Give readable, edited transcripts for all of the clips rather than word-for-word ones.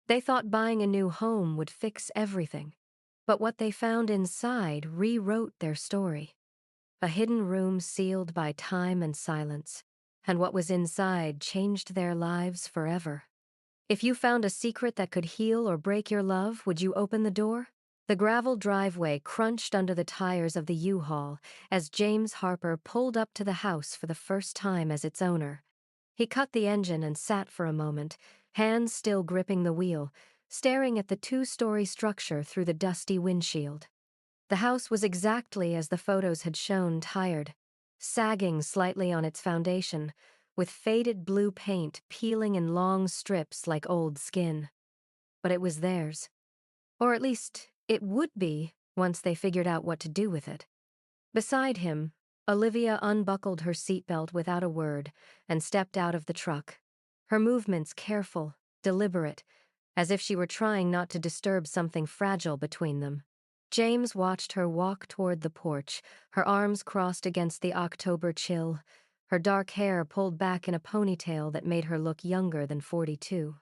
They thought buying a new home would fix everything, but what they found inside rewrote their story. A hidden room sealed by time and silence, and what was inside changed their lives forever. If you found a secret that could heal or break your love, would you open the door? The gravel driveway crunched under the tires of the U-Haul as James Harper pulled up to the house for the first time as its owner. He cut the engine and sat for a moment, hands still gripping the wheel, staring at the two-story structure through the dusty windshield. The house was exactly as the photos had shown, tired, sagging slightly on its foundation, with faded blue paint peeling in long strips like old skin. But it was theirs. Or at least, it would be once they figured out what to do with it. Beside him, Olivia unbuckled her seatbelt without a word and stepped out of the truck, her movements careful, deliberate, as if she were trying not to disturb something fragile between them. James watched her walk toward the porch, her arms crossed against the October chill, her dark hair pulled back in a ponytail that made her look younger than 42.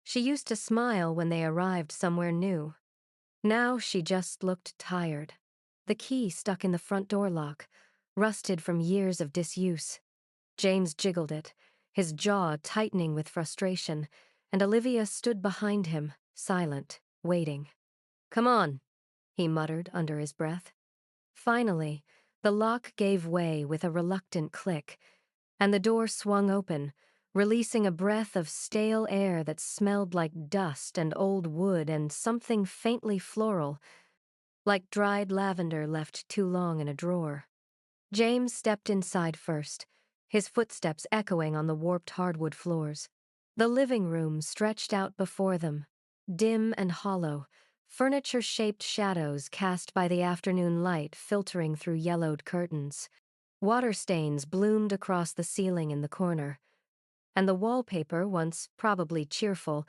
She used to smile when they arrived somewhere new. Now she just looked tired. The key stuck in the front door lock, rusted from years of disuse. James jiggled it, his jaw tightening with frustration, and Olivia stood behind him, silent, waiting. "Come on," he muttered under his breath. Finally, the lock gave way with a reluctant click, and the door swung open, releasing a breath of stale air that smelled like dust and old wood and something faintly floral, like dried lavender left too long in a drawer. James stepped inside first, his footsteps echoing on the warped hardwood floors. The living room stretched out before them, dim and hollow, furniture-shaped shadows cast by the afternoon light filtering through yellowed curtains. Water stains bloomed across the ceiling in the corner, and the wallpaper, once probably cheerful,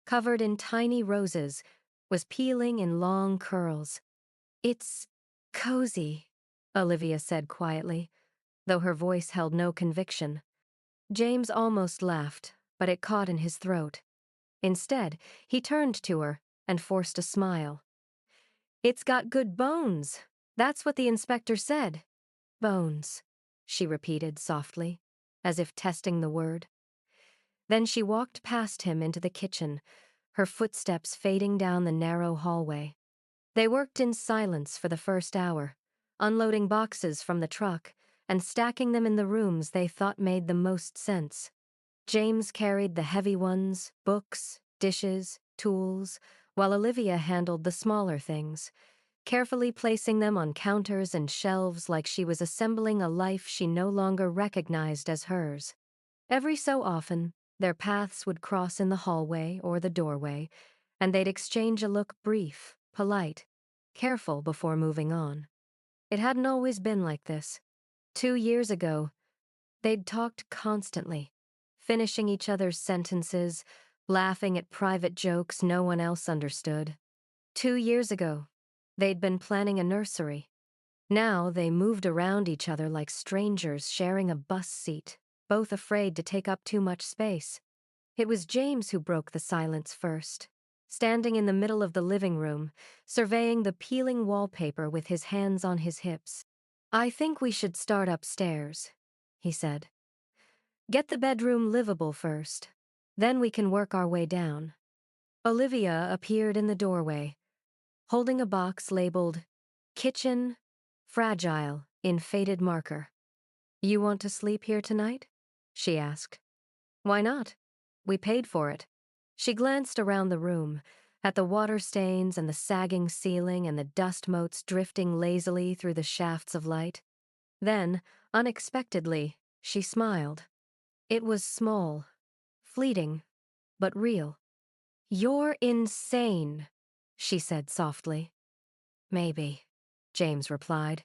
covered in tiny roses, was peeling in long curls. "It's cozy," Olivia said quietly, though her voice held no conviction. James almost laughed, but it caught in his throat. Instead, he turned to her and forced a smile. "It's got good bones. That's what the inspector said." "Bones," she repeated softly, as if testing the word. Then she walked past him into the kitchen, her footsteps fading down the narrow hallway. They worked in silence for the first hour, unloading boxes from the truck and stacking them in the rooms they thought made the most sense. James carried the heavy ones, books, dishes, tools, while Olivia handled the smaller things, carefully placing them on counters and shelves like she was assembling a life she no longer recognized as hers. Every so often, their paths would cross in the hallway or the doorway, and they'd exchange a look brief, polite, careful before moving on. It hadn't always been like this. 2 years ago, they'd talked constantly, finishing each other's sentences, laughing at private jokes no one else understood. 2 years ago, they'd been planning a nursery. Now they moved around each other like strangers sharing a bus seat, both afraid to take up too much space. It was James who broke the silence first, standing in the middle of the living room, surveying the peeling wallpaper with his hands on his hips. "I think we should start upstairs," he said. "Get the bedroom livable first. Then we can work our way down." Olivia appeared in the doorway, holding a box labeled "Kitchen, Fragile" in faded marker. "You want to sleep here tonight?" she asked. "Why not? We paid for it." She glanced around the room, at the water stains and the sagging ceiling and the dust motes drifting lazily through the shafts of light. Then, unexpectedly, she smiled. It was small, fleeting, but real. "You're insane," she said softly. "Maybe," James replied.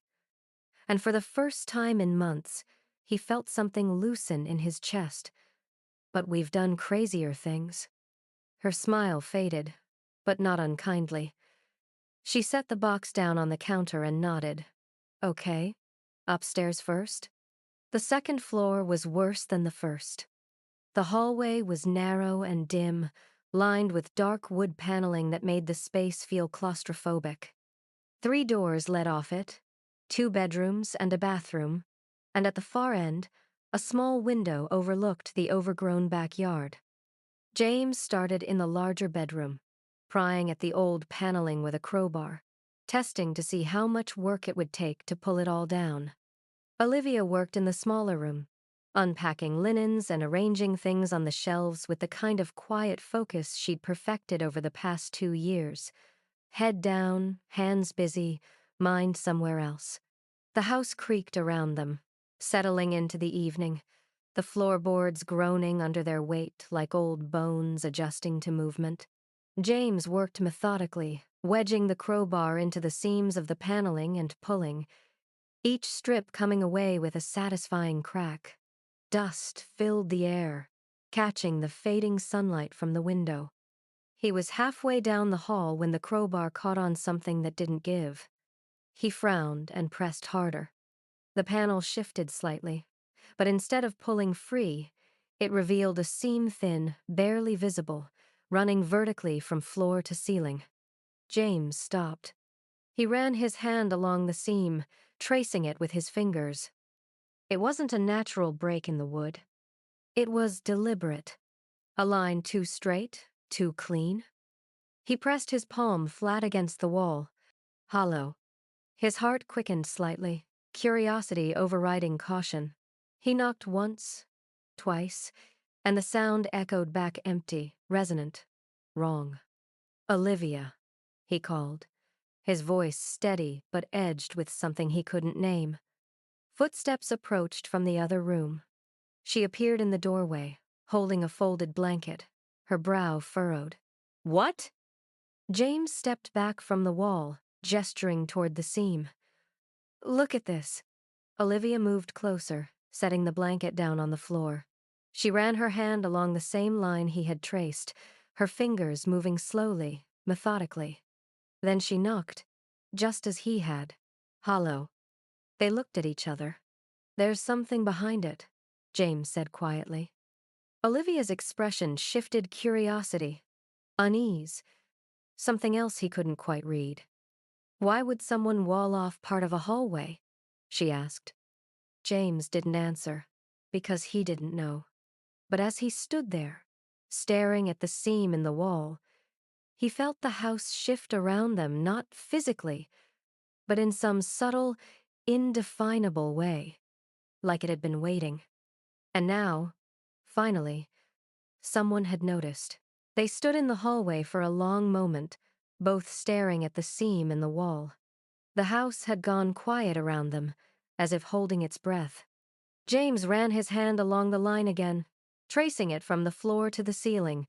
And for the first time in months, he felt something loosen in his chest. "But we've done crazier things." Her smile faded, but not unkindly. She set the box down on the counter and nodded. "Okay. Upstairs first?" The second floor was worse than the first. The hallway was narrow and dim, lined with dark wood paneling that made the space feel claustrophobic. 3 doors led off it, 2 bedrooms and a bathroom, and at the far end, a small window overlooked the overgrown backyard. James started in the larger bedroom, prying at the old paneling with a crowbar, testing to see how much work it would take to pull it all down. Olivia worked in the smaller room, unpacking linens and arranging things on the shelves with the kind of quiet focus she'd perfected over the past 2 years. Head down, hands busy, mind somewhere else. The house creaked around them, settling into the evening, the floorboards groaning under their weight like old bones adjusting to movement. James worked methodically, wedging the crowbar into the seams of the paneling and pulling, each strip coming away with a satisfying crack. Dust filled the air, catching the fading sunlight from the window. He was halfway down the hall when the crowbar caught on something that didn't give. He frowned and pressed harder. The panel shifted slightly, but instead of pulling free, it revealed a seam thin, barely visible, running vertically from floor to ceiling. James stopped. He ran his hand along the seam, tracing it with his fingers. It wasn't a natural break in the wood. It was deliberate. A line too straight, too clean. He pressed his palm flat against the wall, hollow. His heart quickened slightly, curiosity overriding caution. He knocked once, twice, and the sound echoed back empty, resonant. Wrong. Olivia, he called, his voice steady but edged with something he couldn't name. Footsteps approached from the other room. She appeared in the doorway, holding a folded blanket, her brow furrowed. What? James stepped back from the wall, gesturing toward the seam. Look at this. Olivia moved closer, setting the blanket down on the floor. She ran her hand along the same line he had traced, her fingers moving slowly, methodically. Then she knocked, just as he had, hollow. They looked at each other. There's something behind it, James said quietly. Olivia's expression shifted curiosity, unease, something else he couldn't quite read. Why would someone wall off part of a hallway? She asked. James didn't answer, because he didn't know. But as he stood there, staring at the seam in the wall, he felt the house shift around them, not physically, but in some subtle, indefinable way, like it had been waiting. And now, finally, someone had noticed. They stood in the hallway for a long moment, both staring at the seam in the wall. The house had gone quiet around them, as if holding its breath. James ran his hand along the line again, tracing it from the floor to the ceiling,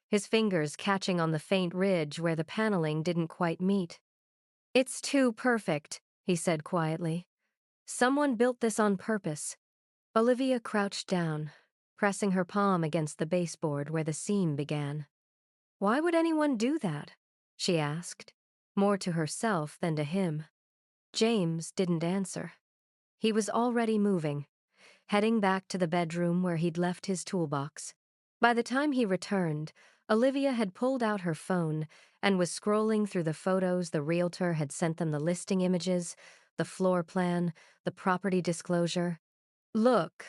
his fingers catching on the faint ridge where the paneling didn't quite meet. It's too perfect, he said quietly. Someone built this on purpose. Olivia crouched down, pressing her palm against the baseboard where the seam began. Why would anyone do that? She asked, more to herself than to him. James didn't answer. He was already moving, heading back to the bedroom where he'd left his toolbox. By the time he returned, Olivia had pulled out her phone and was scrolling through the photos the realtor had sent them, the listing images, the floor plan, the property disclosure. Look,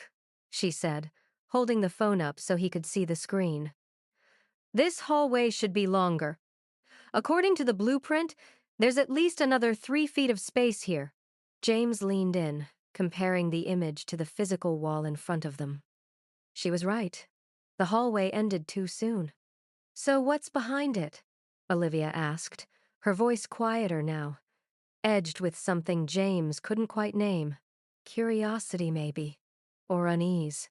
she said, holding the phone up so he could see the screen. This hallway should be longer. According to the blueprint, there's at least another 3 feet of space here. James leaned in, comparing the image to the physical wall in front of them. She was right. The hallway ended too soon. So what's behind it? Olivia asked, her voice quieter now, edged with something James couldn't quite name. Curiosity, maybe, or unease.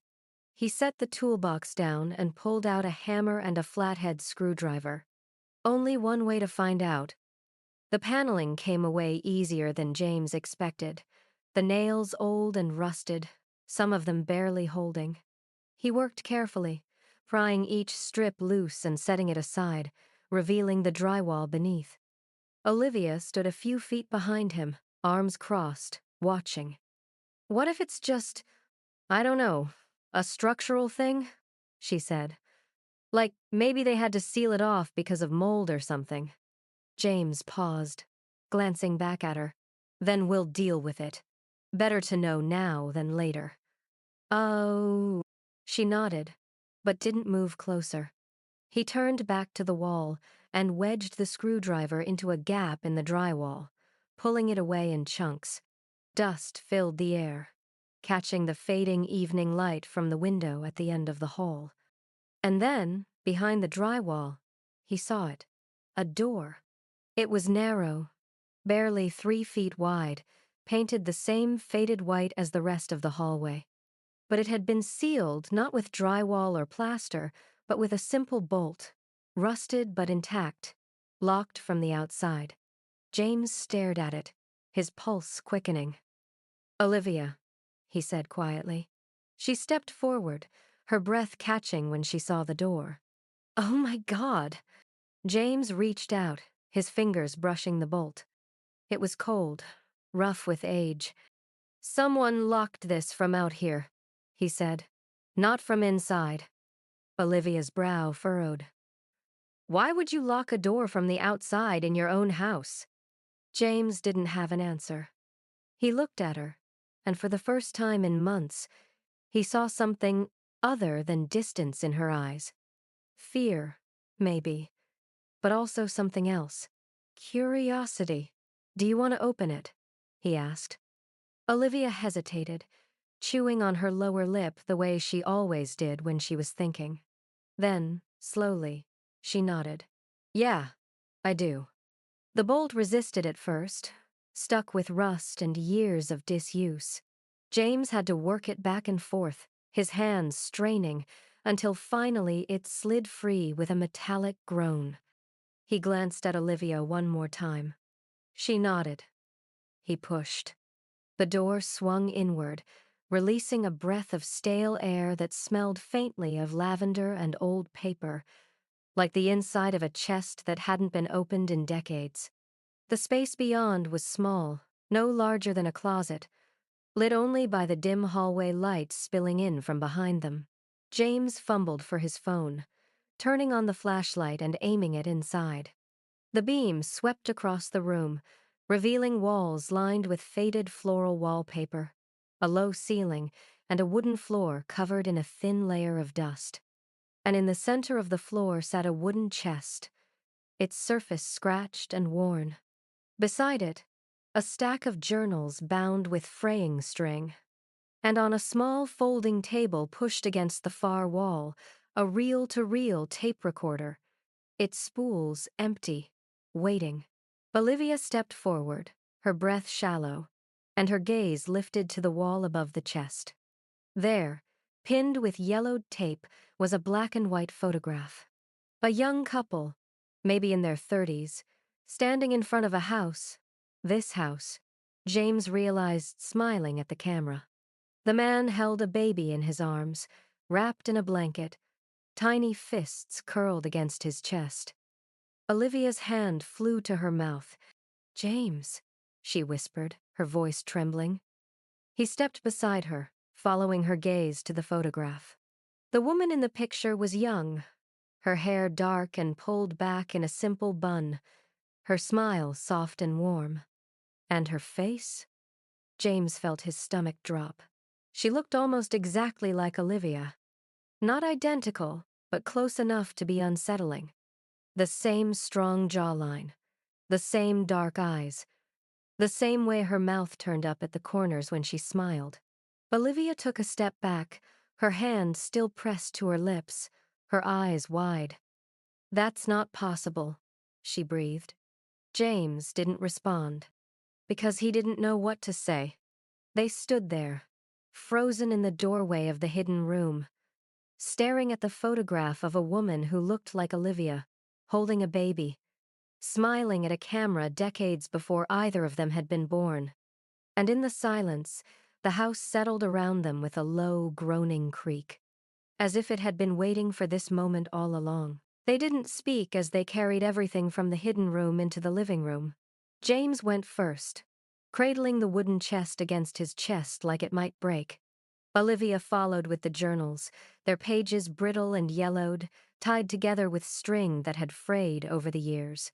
He set the toolbox down and pulled out a hammer and a flathead screwdriver. Only one way to find out. The paneling came away easier than James expected, the nails old and rusted, some of them barely holding. He worked carefully, prying each strip loose and setting it aside, revealing the drywall beneath. Olivia stood a few feet behind him, arms crossed, watching. What if it's just, I don't know, a structural thing? She said. Like, maybe they had to seal it off because of mold or something. James paused, glancing back at her. Then we'll deal with it. Better to know now than later. Oh. She nodded, but didn't move closer. He turned back to the wall and wedged the screwdriver into a gap in the drywall, pulling it away in chunks. Dust filled the air, catching the fading evening light from the window at the end of the hall. And then, behind the drywall, he saw it. A door. It was narrow, barely 3 feet wide, painted the same faded white as the rest of the hallway. But it had been sealed not with drywall or plaster, but with a simple bolt, rusted but intact, locked from the outside. James stared at it, his pulse quickening. "Olivia," he said quietly. She stepped forward, her breath catching when she saw the door. "Oh my God!" James reached out, his fingers brushing the bolt. It was cold, rough with age. "Someone locked this from out here," he said. "Not from inside." Olivia's brow furrowed. "Why would you lock a door from the outside in your own house?" James didn't have an answer. He looked at her, and for the first time in months, he saw something other than distance in her eyes. Fear, maybe, but also something else. Curiosity. "Do you want to open it?" he asked. Olivia hesitated, chewing on her lower lip the way she always did when she was thinking. Then, slowly, she nodded. "Yeah, I do." The bolt resisted at first, stuck with rust and years of disuse. James had to work it back and forth, his hands straining, until finally it slid free with a metallic groan. He glanced at Olivia one more time. She nodded. He pushed. The door swung inward, releasing a breath of stale air that smelled faintly of lavender and old paper, like the inside of a chest that hadn't been opened in decades. The space beyond was small, no larger than a closet, lit only by the dim hallway lights spilling in from behind them. James fumbled for his phone, turning on the flashlight and aiming it inside. The beam swept across the room, revealing walls lined with faded floral wallpaper, a low ceiling, and a wooden floor covered in a thin layer of dust. And in the center of the floor sat a wooden chest, its surface scratched and worn. Beside it, a stack of journals bound with fraying string. And on a small folding table pushed against the far wall, a reel-to-reel tape recorder, its spools empty, waiting. Olivia stepped forward, her breath shallow, and her gaze lifted to the wall above the chest. There, pinned with yellowed tape, was a black and white photograph. A young couple, maybe in their 30s, standing in front of a house. This house, James realized, smiling at the camera. The man held a baby in his arms, wrapped in a blanket, tiny fists curled against his chest. Olivia's hand flew to her mouth. "James," she whispered, her voice trembling. He stepped beside her, following her gaze to the photograph. The woman in the picture was young, her hair dark and pulled back in a simple bun, her smile soft and warm. And her face? James felt his stomach drop. She looked almost exactly like Olivia. Not identical, but close enough to be unsettling. The same strong jawline, the same dark eyes, the same way her mouth turned up at the corners when she smiled. Olivia took a step back, her hand still pressed to her lips, her eyes wide. "That's not possible," she breathed. James didn't respond, because he didn't know what to say. They stood there, frozen in the doorway of the hidden room, staring at the photograph of a woman who looked like Olivia, holding a baby, smiling at a camera decades before either of them had been born. And in the silence, the house settled around them with a low, groaning creak, as if it had been waiting for this moment all along. They didn't speak as they carried everything from the hidden room into the living room. James went first, cradling the wooden chest against his chest like it might break. Olivia followed with the journals, their pages brittle and yellowed, tied together with string that had frayed over the years.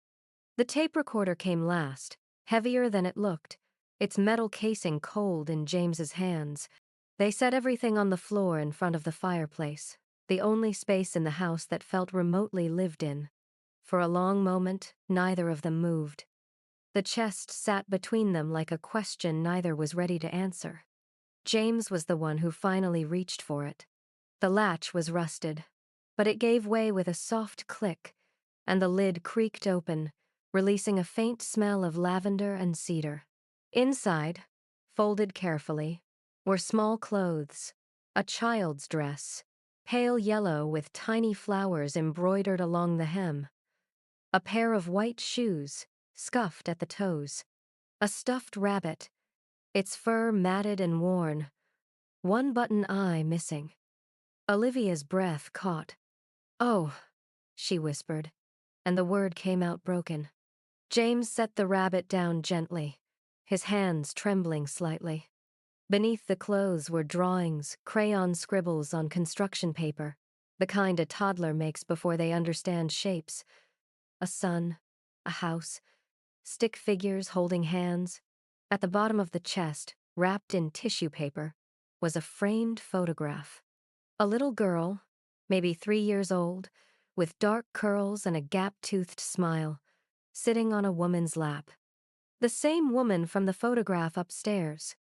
The tape recorder came last, heavier than it looked, its metal casing cold in James's hands. They set everything on the floor in front of the fireplace, the only space in the house that felt remotely lived in. For a long moment, neither of them moved. The chest sat between them like a question neither was ready to answer. James was the one who finally reached for it. The latch was rusted, but it gave way with a soft click, and the lid creaked open, releasing a faint smell of lavender and cedar. Inside, folded carefully, were small clothes, a child's dress, pale yellow with tiny flowers embroidered along the hem, a pair of white shoes, scuffed at the toes, a stuffed rabbit, its fur matted and worn, one button eye missing. Olivia's breath caught. "Oh," she whispered, and the word came out broken. James set the rabbit down gently, his hands trembling slightly. Beneath the clothes were drawings, crayon scribbles on construction paper, the kind a toddler makes before they understand shapes. A sun, a house, stick figures holding hands. At the bottom of the chest, wrapped in tissue paper, was a framed photograph. A little girl, maybe 3 years old, with dark curls and a gap-toothed smile, sitting on a woman's lap. The same woman from the photograph upstairs.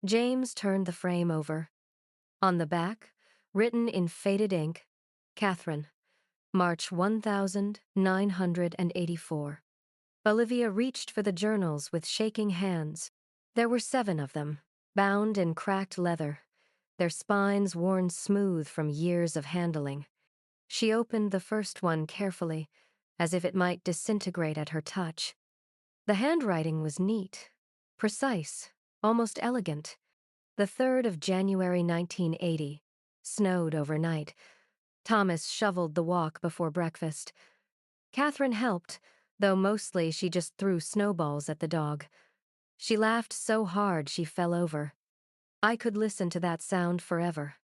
James turned the frame over. On the back, written in faded ink, Catherine, March 1984. Olivia reached for the journals with shaking hands. There were 7 of them, bound in cracked leather, their spines worn smooth from years of handling. She opened the first one carefully, as if it might disintegrate at her touch. The handwriting was neat, precise, almost elegant. The 3rd of January 1980. Snowed overnight. Thomas shoveled the walk before breakfast. Catherine helped, though mostly she just threw snowballs at the dog. She laughed so hard she fell over. I could listen to that sound forever.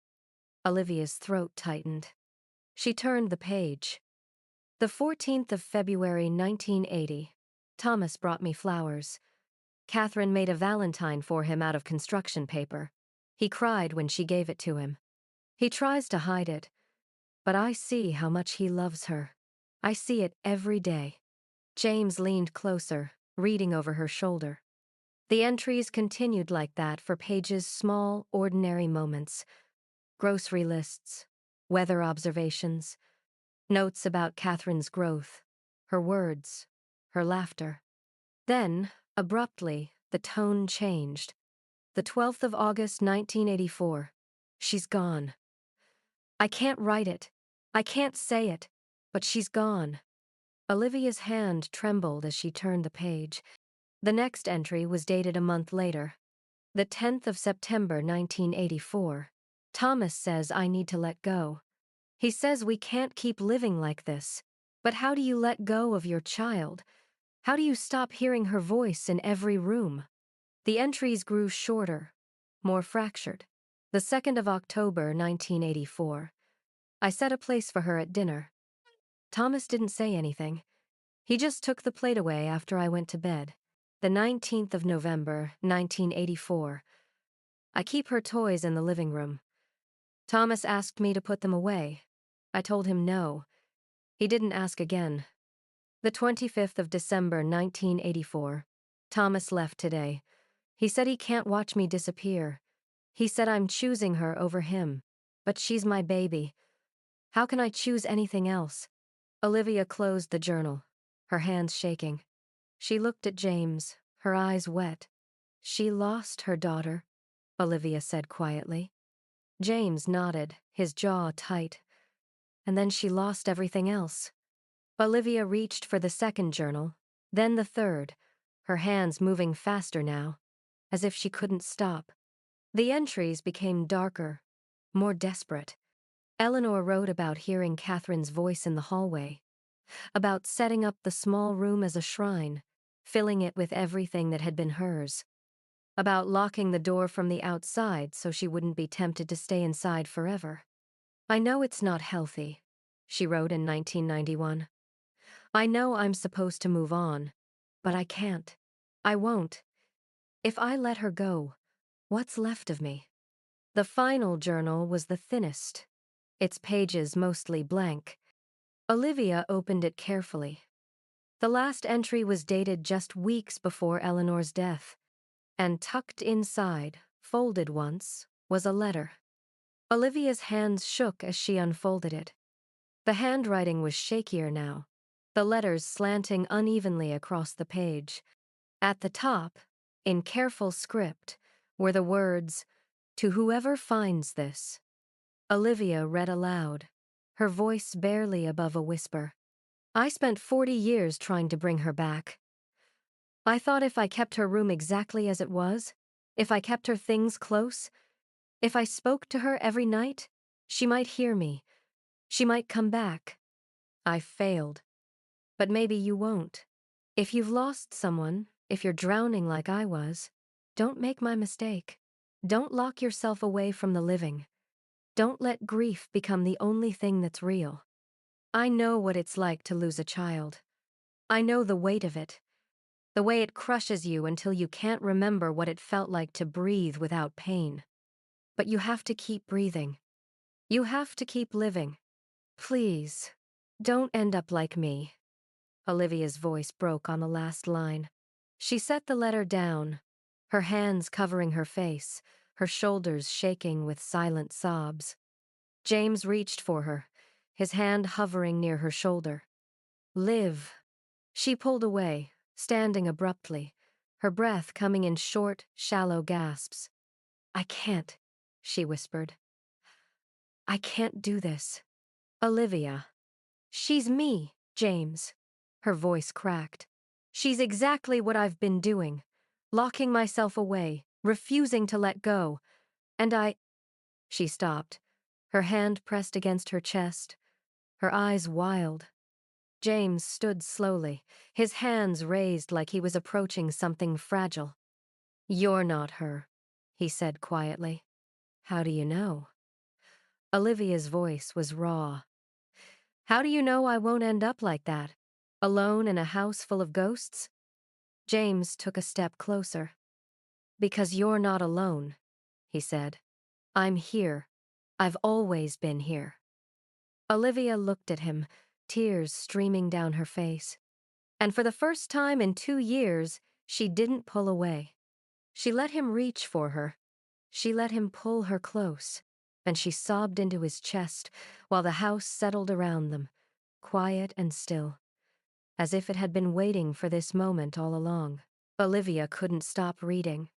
Olivia's throat tightened. She turned the page. The 14th of February 1980. Thomas brought me flowers. Catherine made a valentine for him out of construction paper. He cried when she gave it to him. He tries to hide it, but I see how much he loves her. I see it every day. James leaned closer, reading over her shoulder. The entries continued like that for Page's small, ordinary moments. Grocery lists, weather observations, notes about Catherine's growth, her words, her laughter. Then, abruptly, the tone changed. The 12th of August, 1984. She's gone. I can't write it. I can't say it. But she's gone. Olivia's hand trembled as she turned the page. The next entry was dated a month later. The 10th of September, 1984. Thomas says I need to let go. He says we can't keep living like this. But how do you let go of your child? How do you stop hearing her voice in every room? The entries grew shorter, more fractured. The 2nd of October, 1984. I set a place for her at dinner. Thomas didn't say anything. He just took the plate away after I went to bed. The 19th of November, 1984. I keep her toys in the living room. Thomas asked me to put them away. I told him no. He didn't ask again. The 25th of December, 1984. Thomas left today. He said he can't watch me disappear. He said I'm choosing her over him. But she's my baby. How can I choose anything else? Olivia closed the journal, her hands shaking. She looked at James, her eyes wet. She lost her daughter, Olivia said quietly. James nodded, his jaw tight. And then she lost everything else. Olivia reached for the 2nd journal, then the 3rd, her hands moving faster now, as if she couldn't stop. The entries became darker, more desperate. Eleanor wrote about hearing Catherine's voice in the hallway, about setting up the small room as a shrine, filling it with everything that had been hers, about locking the door from the outside so she wouldn't be tempted to stay inside forever. I know it's not healthy, she wrote in 1991. I know I'm supposed to move on, but I can't. I won't. If I let her go, what's left of me? The final journal was the thinnest, its pages mostly blank. Olivia opened it carefully. The last entry was dated just weeks before Eleanor's death, and tucked inside, folded once, was a letter. Olivia's hands shook as she unfolded it. The handwriting was shakier now, the letters slanting unevenly across the page. At the top, in careful script, were the words, "To whoever finds this." Olivia read aloud, her voice barely above a whisper. I spent 40 years trying to bring her back. I thought if I kept her room exactly as it was, if I kept her things close, if I spoke to her every night, she might hear me. She might come back. I failed. But maybe you won't. If you've lost someone, if you're drowning like I was, don't make my mistake. Don't lock yourself away from the living. Don't let grief become the only thing that's real. I know what it's like to lose a child. I know the weight of it. The way it crushes you until you can't remember what it felt like to breathe without pain. But you have to keep breathing. You have to keep living. Please, don't end up like me. Olivia's voice broke on the last line. She set the letter down, her hands covering her face, her shoulders shaking with silent sobs. James reached for her, his hand hovering near her shoulder. Live. She pulled away, standing abruptly, her breath coming in short, shallow gasps. I can't, she whispered. I can't do this. Olivia. She's me, James. Her voice cracked. She's exactly what I've been doing, locking myself away, refusing to let go. And She stopped, her hand pressed against her chest, her eyes wild. James stood slowly, his hands raised like he was approaching something fragile. You're not her, he said quietly. How do you know? Olivia's voice was raw. How do you know I won't end up like that? Alone in a house full of ghosts? James took a step closer. Because you're not alone, he said. I'm here. I've always been here. Olivia looked at him, tears streaming down her face. And for the first time in 2 years, she didn't pull away. She let him reach for her. She let him pull her close, and she sobbed into his chest while the house settled around them, quiet and still, as if it had been waiting for this moment all along. Olivia couldn't stop reading.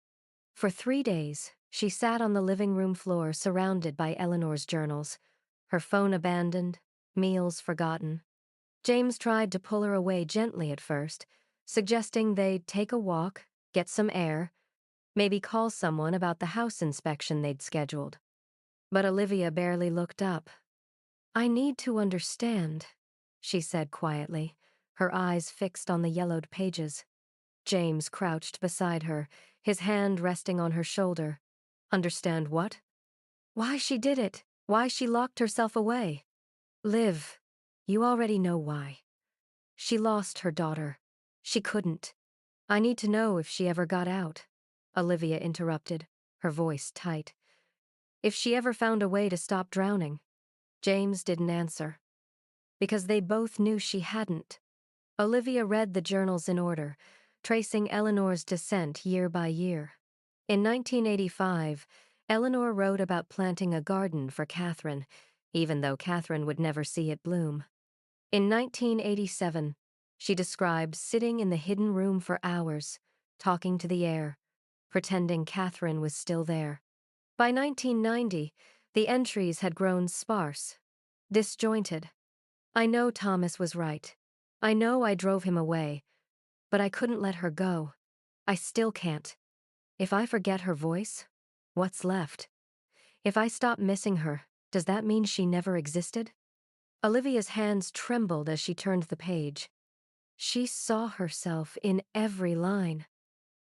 For 3 days, she sat on the living room floor surrounded by Eleanor's journals, her phone abandoned, meals forgotten. James tried to pull her away gently at first, suggesting they'd take a walk, get some air, maybe call someone about the house inspection they'd scheduled. But Olivia barely looked up. I need to understand, she said quietly, her eyes fixed on the yellowed pages. James crouched beside her, his hand resting on her shoulder. Understand what? Why she did it, why she locked herself away. Liv, you already know why. She lost her daughter. She couldn't. I need to know if she ever got out. Olivia interrupted, her voice tight. If she ever found a way to stop drowning. James didn't answer. Because they both knew she hadn't. Olivia read the journals in order, tracing Eleanor's descent year by year. In 1985, Eleanor wrote about planting a garden for Catherine, even though Catherine would never see it bloom. In 1987, she described sitting in the hidden room for hours, talking to the air, pretending Catherine was still there. By 1990, the entries had grown sparse, disjointed. I know Thomas was right. I know I drove him away, but I couldn't let her go. I still can't. If I forget her voice, what's left? If I stop missing her, does that mean she never existed? Olivia's hands trembled as she turned the page. She saw herself in every line.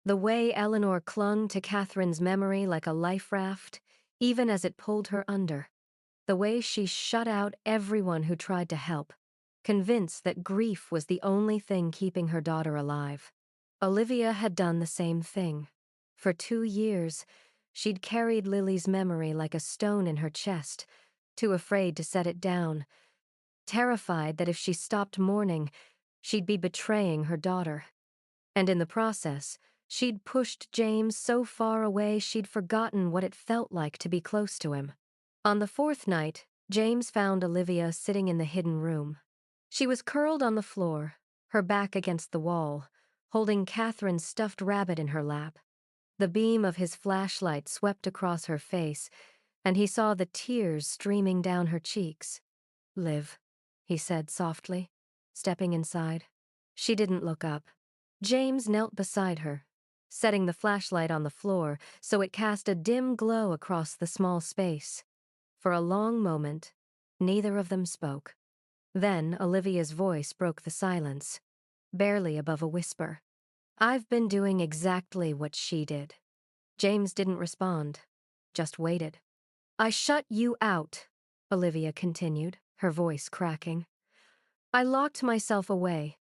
The way Eleanor clung to Catherine's memory like a life raft, even as it pulled her under. the way she shut out everyone who tried to help, convinced that grief was the only thing keeping her daughter alive. Olivia had done the same thing. For 2 years, she'd carried Lily's memory like a stone in her chest, too afraid to set it down, terrified that if she stopped mourning, she'd be betraying her daughter. And in the process, she'd pushed James so far away she'd forgotten what it felt like to be close to him. On the 4th night, James found Olivia sitting in the hidden room. She was curled on the floor, her back against the wall, holding Catherine's stuffed rabbit in her lap. The beam of his flashlight swept across her face, and he saw the tears streaming down her cheeks. "Liv," he said softly, stepping inside. She didn't look up. James knelt beside her, setting the flashlight on the floor so it cast a dim glow across the small space. For a long moment, neither of them spoke. Then Olivia's voice broke the silence, barely above a whisper. "I've been doing exactly what she did." James didn't respond, just waited. "I shut you out," Olivia continued, her voice cracking. "I locked myself away.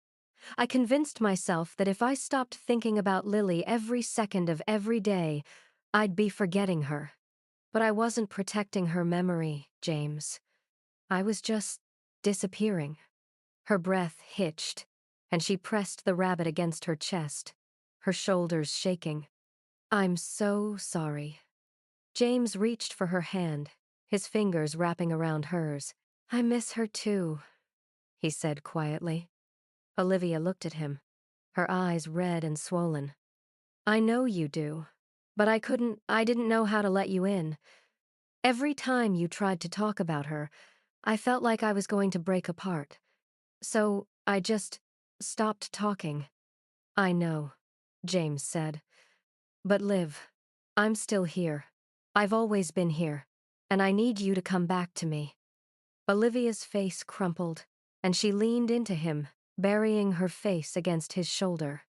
I convinced myself that if I stopped thinking about Lily every second of every day, I'd be forgetting her. But I wasn't protecting her memory, James. I was just disappearing." Her breath hitched, and she pressed the rabbit against her chest, her shoulders shaking. "I'm so sorry." James reached for her hand, his fingers wrapping around hers. "I miss her too," he said quietly. Olivia looked at him, her eyes red and swollen. "I know you do, but I didn't know how to let you in. Every time you tried to talk about her, I felt like I was going to break apart. So I just stopped talking." "I know," James said. "But Liv, I'm still here. I've always been here, and I need you to come back to me." Olivia's face crumpled, and she leaned into him, burying her face against his shoulder.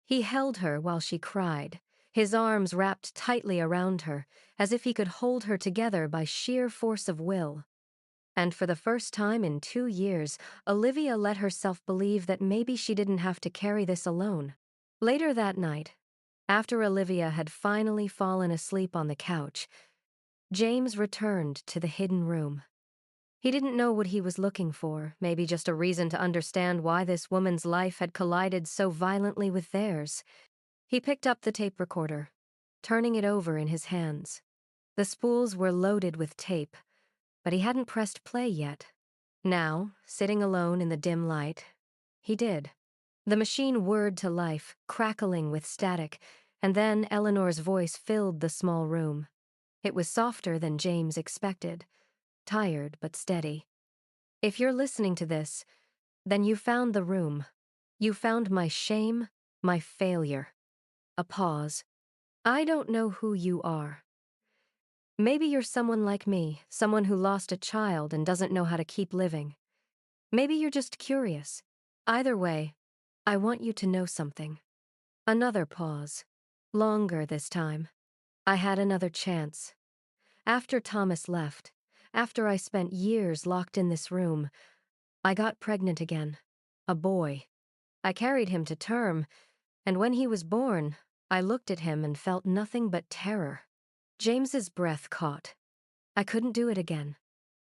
He held her while she cried, his arms wrapped tightly around her, as if he could hold her together by sheer force of will. And for the first time in 2 years, Olivia let herself believe that maybe she didn't have to carry this alone. Later that night, after Olivia had finally fallen asleep on the couch, James returned to the hidden room. He didn't know what he was looking for, maybe just a reason to understand why this woman's life had collided so violently with theirs. He picked up the tape recorder, turning it over in his hands. The spools were loaded with tape, but he hadn't pressed play yet. Now, sitting alone in the dim light, he did. The machine whirred to life, crackling with static, and then Eleanor's voice filled the small room. It was softer than James expected, tired but steady. "If you're listening to this, then you found the room. You found my shame, my failure." A pause. "I don't know who you are. Maybe you're someone like me, someone who lost a child and doesn't know how to keep living. Maybe you're just curious. Either way, I want you to know something." Another pause. Longer this time. "I had another chance. After Thomas left, after I spent years locked in this room, I got pregnant again. A boy. I carried him to term, and when he was born, I looked at him and felt nothing but terror." James's breath caught. "I couldn't do it again.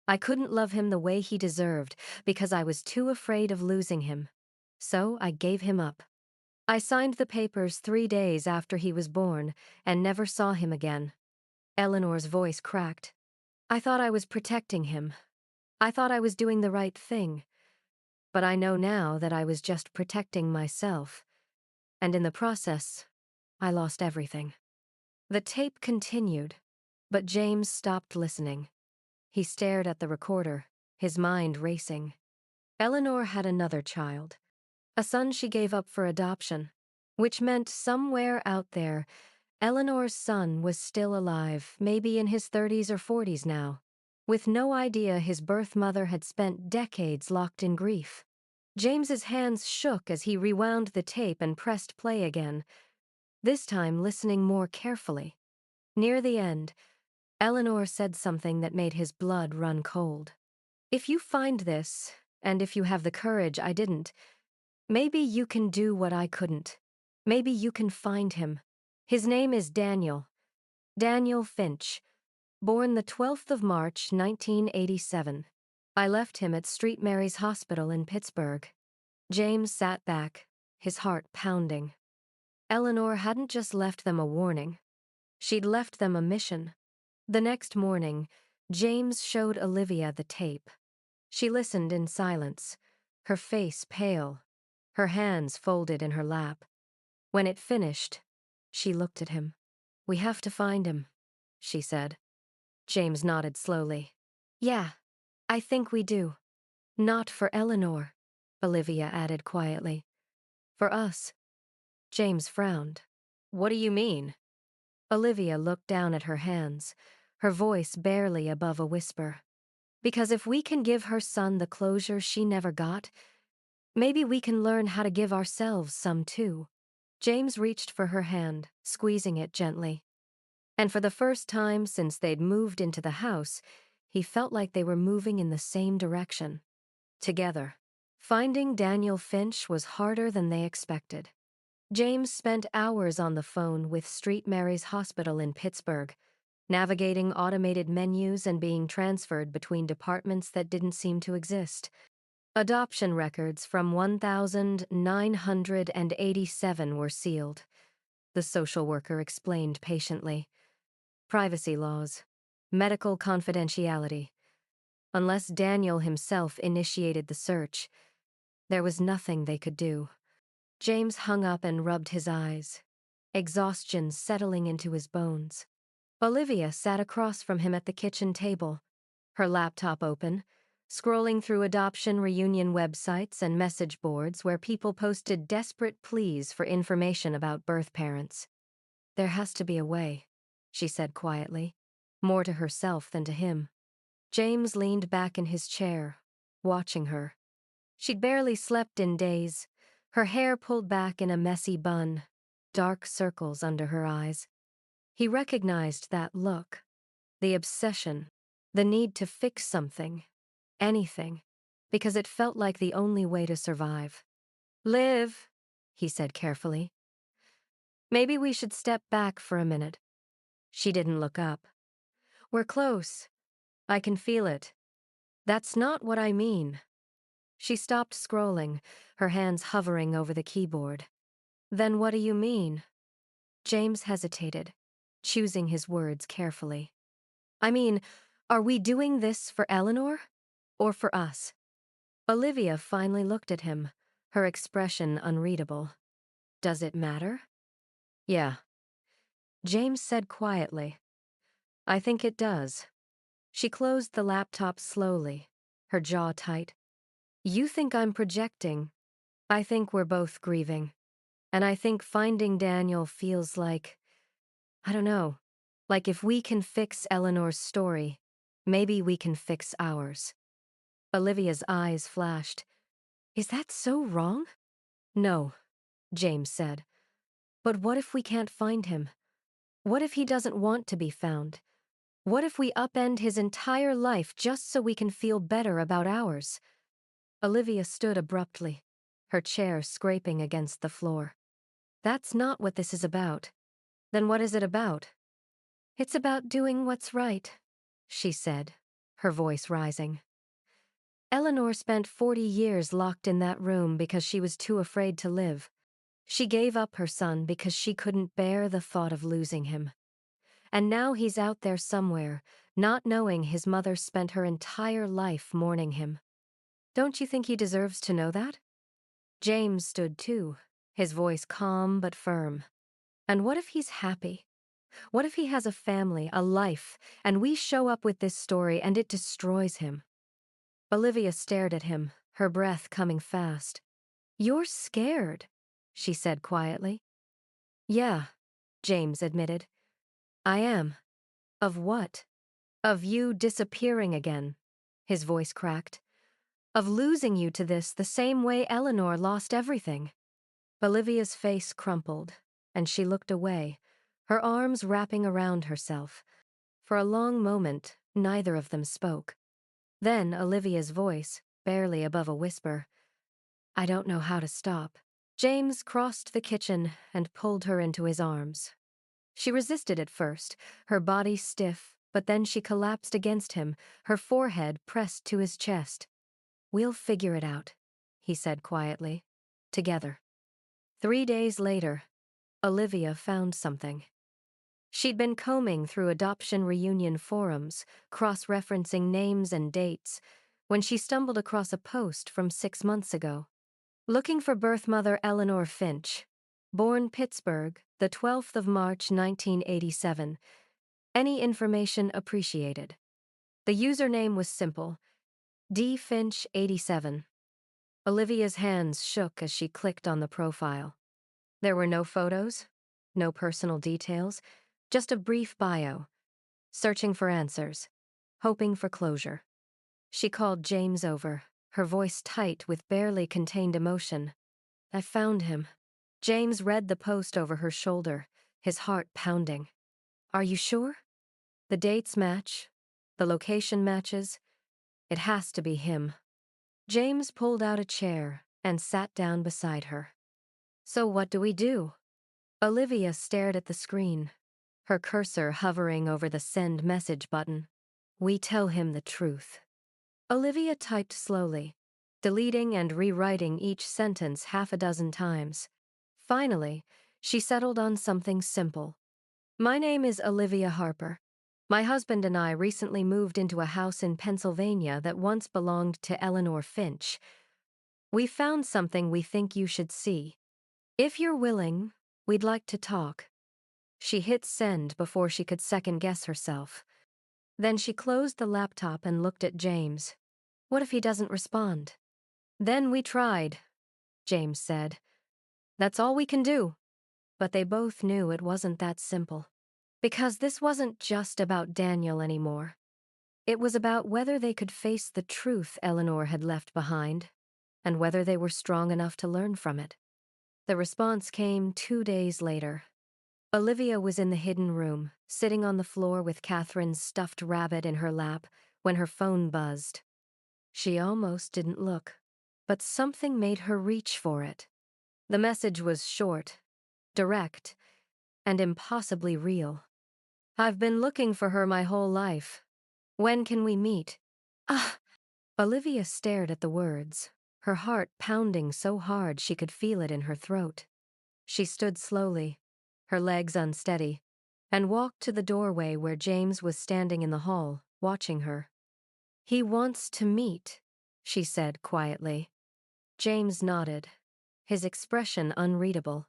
I couldn't love him the way he deserved because I was too afraid of losing him. So I gave him up. I signed the papers 3 days after he was born and never saw him again." Eleanor's voice cracked. "I thought I was protecting him. I thought I was doing the right thing. But I know now that I was just protecting myself. And in the process, I lost everything." The tape continued, but James stopped listening. He stared at the recorder, his mind racing. Eleanor had another child, a son she gave up for adoption, which meant somewhere out there, Eleanor's son was still alive, maybe in his 30s or 40s now, with no idea his birth mother had spent decades locked in grief. James's hands shook as he rewound the tape and pressed play again, this time listening more carefully. Near the end, Eleanor said something that made his blood run cold. If you find this, and if you have the courage I didn't, maybe you can do what I couldn't. Maybe you can find him. His name is Daniel. Daniel Finch. Born the 12th of March, 1987. I left him at St. Mary's Hospital in Pittsburgh. James sat back, his heart pounding. Eleanor hadn't just left them a warning. She'd left them a mission. The next morning, James showed Olivia the tape. She listened in silence, her face pale, her hands folded in her lap. When it finished, she looked at him. "We have to find him," she said. James nodded slowly. "Yeah, I think we do. Not for Eleanor," Olivia added quietly. "For us." James frowned. "What do you mean?" Olivia looked down at her hands, her voice barely above a whisper. "Because if we can give her son the closure she never got, maybe we can learn how to give ourselves some too." James reached for her hand, squeezing it gently. And for the first time since they'd moved into the house, he felt like they were moving in the same direction. Together. Finding Daniel Finch was harder than they expected. James spent hours on the phone with St. Mary's Hospital in Pittsburgh, navigating automated menus and being transferred between departments that didn't seem to exist. Adoption records from 1,987 were sealed, the social worker explained patiently. Privacy laws, medical confidentiality. Unless Daniel himself initiated the search, there was nothing they could do. James hung up and rubbed his eyes, exhaustion settling into his bones. Olivia sat across from him at the kitchen table, her laptop open, scrolling through adoption reunion websites and message boards where people posted desperate pleas for information about birth parents. "There has to be a way," she said quietly, more to herself than to him. James leaned back in his chair, watching her. She'd barely slept in days, her hair pulled back in a messy bun, dark circles under her eyes. He recognized that look, the obsession, the need to fix something, anything, because it felt like the only way to survive. "Liv," he said carefully. "Maybe we should step back for a minute." She didn't look up. "We're close. I can feel it." "That's not what I mean." She stopped scrolling, her hands hovering over the keyboard. "Then what do you mean?" James hesitated, choosing his words carefully. "I mean, are we doing this for Eleanor? Or for us?" Olivia finally looked at him, her expression unreadable. "Does it matter?" "Yeah." James said quietly. "I think it does." She closed the laptop slowly, her jaw tight. "You think I'm projecting. I think we're both grieving. And I think finding Daniel feels like, I don't know, like if we can fix Eleanor's story, maybe we can fix ours." Olivia's eyes flashed. "Is that so wrong?" "No," James said. "But what if we can't find him? What if he doesn't want to be found? What if we upend his entire life just so we can feel better about ours?" Olivia stood abruptly, her chair scraping against the floor. "That's not what this is about." "Then what is it about?" "It's about doing what's right," she said, her voice rising. Eleanor spent 40 years locked in that room because she was too afraid to live. She gave up her son because she couldn't bear the thought of losing him. And now he's out there somewhere, not knowing his mother spent her entire life mourning him. Don't you think he deserves to know that? James stood too, his voice calm but firm. And what if he's happy? What if he has a family, a life, and we show up with this story and it destroys him? Olivia stared at him, her breath coming fast. "You're scared," she said quietly. "Yeah," James admitted. "I am." "Of what?" "Of you disappearing again," his voice cracked. "Of losing you to this the same way Eleanor lost everything." Olivia's face crumpled, and she looked away, her arms wrapping around herself. For a long moment, neither of them spoke. Then Olivia's voice, barely above a whisper, "I don't know how to stop." James crossed the kitchen and pulled her into his arms. She resisted at first, her body stiff, but then she collapsed against him, her forehead pressed to his chest. "We'll figure it out," he said quietly. "Together." 3 days later, Olivia found something. She'd been combing through adoption reunion forums, cross-referencing names and dates, when she stumbled across a post from 6 months ago. Looking for birth mother Eleanor Finch, born Pittsburgh, the 12th of March 1987. Any information appreciated. The username was simple, dfinch87. Olivia's hands shook as she clicked on the profile. There were no photos, no personal details, just a brief bio. Searching for answers, hoping for closure. She called James over, her voice tight with barely contained emotion. "I found him." James read the post over her shoulder, his heart pounding. "Are you sure? The dates match. The location matches. It has to be him." James pulled out a chair and sat down beside her. "So what do we do?" Olivia stared at the screen, her cursor hovering over the send message button. "We tell him the truth." Olivia typed slowly, deleting and rewriting each sentence half a dozen times. Finally, she settled on something simple. "My name is Olivia Harper. My husband and I recently moved into a house in Pennsylvania that once belonged to Eleanor Finch. We found something we think you should see. If you're willing, we'd like to talk." She hit send before she could second-guess herself. Then she closed the laptop and looked at James. "What if he doesn't respond?" "Then we tried," James said. "That's all we can do." But they both knew it wasn't that simple. Because this wasn't just about Daniel anymore. It was about whether they could face the truth Eleanor had left behind, and whether they were strong enough to learn from it. The response came 2 days later. Olivia was in the hidden room, sitting on the floor with Catherine's stuffed rabbit in her lap, when her phone buzzed. She almost didn't look, but something made her reach for it. The message was short, direct, and impossibly real. "I've been looking for her my whole life. When can we meet?" Ah! Olivia stared at the words, her heart pounding so hard she could feel it in her throat. She stood slowly, her legs unsteady, and walked to the doorway where James was standing in the hall, watching her. "He wants to meet," she said quietly. James nodded, his expression unreadable.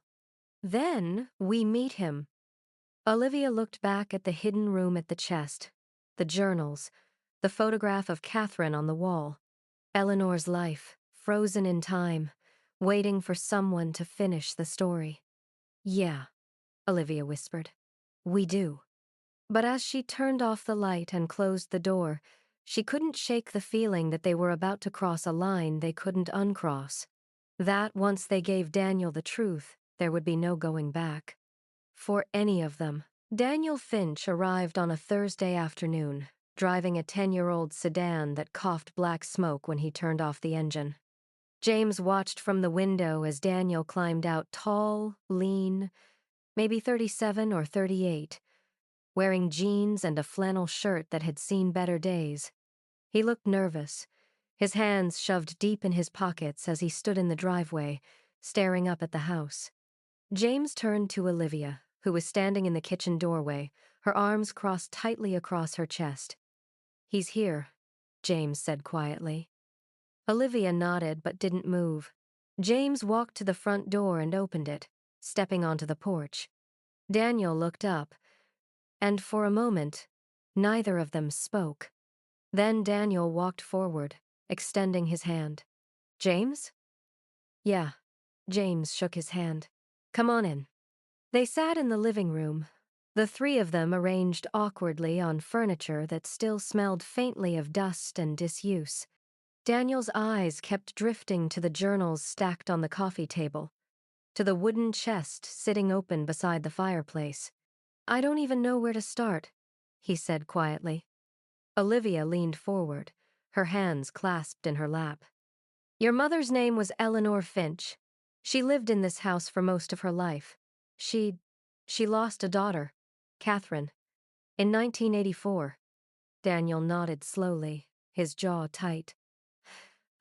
"Then we meet him." Olivia looked back at the hidden room at the chest, the journals, the photograph of Catherine on the wall, Eleanor's life, frozen in time, waiting for someone to finish the story. "Yeah," Olivia whispered. "We do." But as she turned off the light and closed the door, she couldn't shake the feeling that they were about to cross a line they couldn't uncross. That once they gave Daniel the truth, there would be no going back. For any of them. Daniel Finch arrived on a Thursday afternoon, driving a 10-year-old sedan that coughed black smoke when he turned off the engine. James watched from the window as Daniel climbed out tall, lean, maybe 37 or 38, wearing jeans and a flannel shirt that had seen better days. He looked nervous, his hands shoved deep in his pockets as he stood in the driveway, staring up at the house. James turned to Olivia, who was standing in the kitchen doorway, her arms crossed tightly across her chest. "He's here," James said quietly. Olivia nodded but didn't move. James walked to the front door and opened it, stepping onto the porch. Daniel looked up, and for a moment, neither of them spoke. Then Daniel walked forward, extending his hand. "James?" "Yeah." James shook his hand. "Come on in." They sat in the living room, the three of them arranged awkwardly on furniture that still smelled faintly of dust and disuse. Daniel's eyes kept drifting to the journals stacked on the coffee table, to the wooden chest sitting open beside the fireplace. "I don't even know where to start," he said quietly. Olivia leaned forward, her hands clasped in her lap. Your mother's name was Eleanor Finch. She lived in this house for most of her life. She lost a daughter, Catherine, in 1984. Daniel nodded slowly, his jaw tight.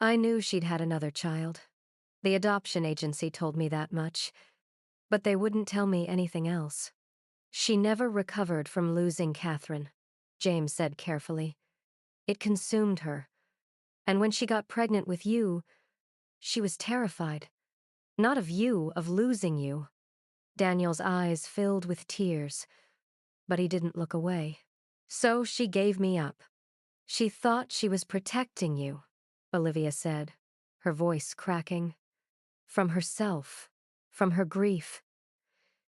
I knew she'd had another child. The adoption agency told me that much, but they wouldn't tell me anything else. She never recovered from losing Catherine, James said carefully. It consumed her. And when she got pregnant with you, she was terrified. Not of you, of losing you. Daniel's eyes filled with tears, but he didn't look away. So she gave me up. She thought she was protecting you, Olivia said, her voice cracking. From herself, from her grief.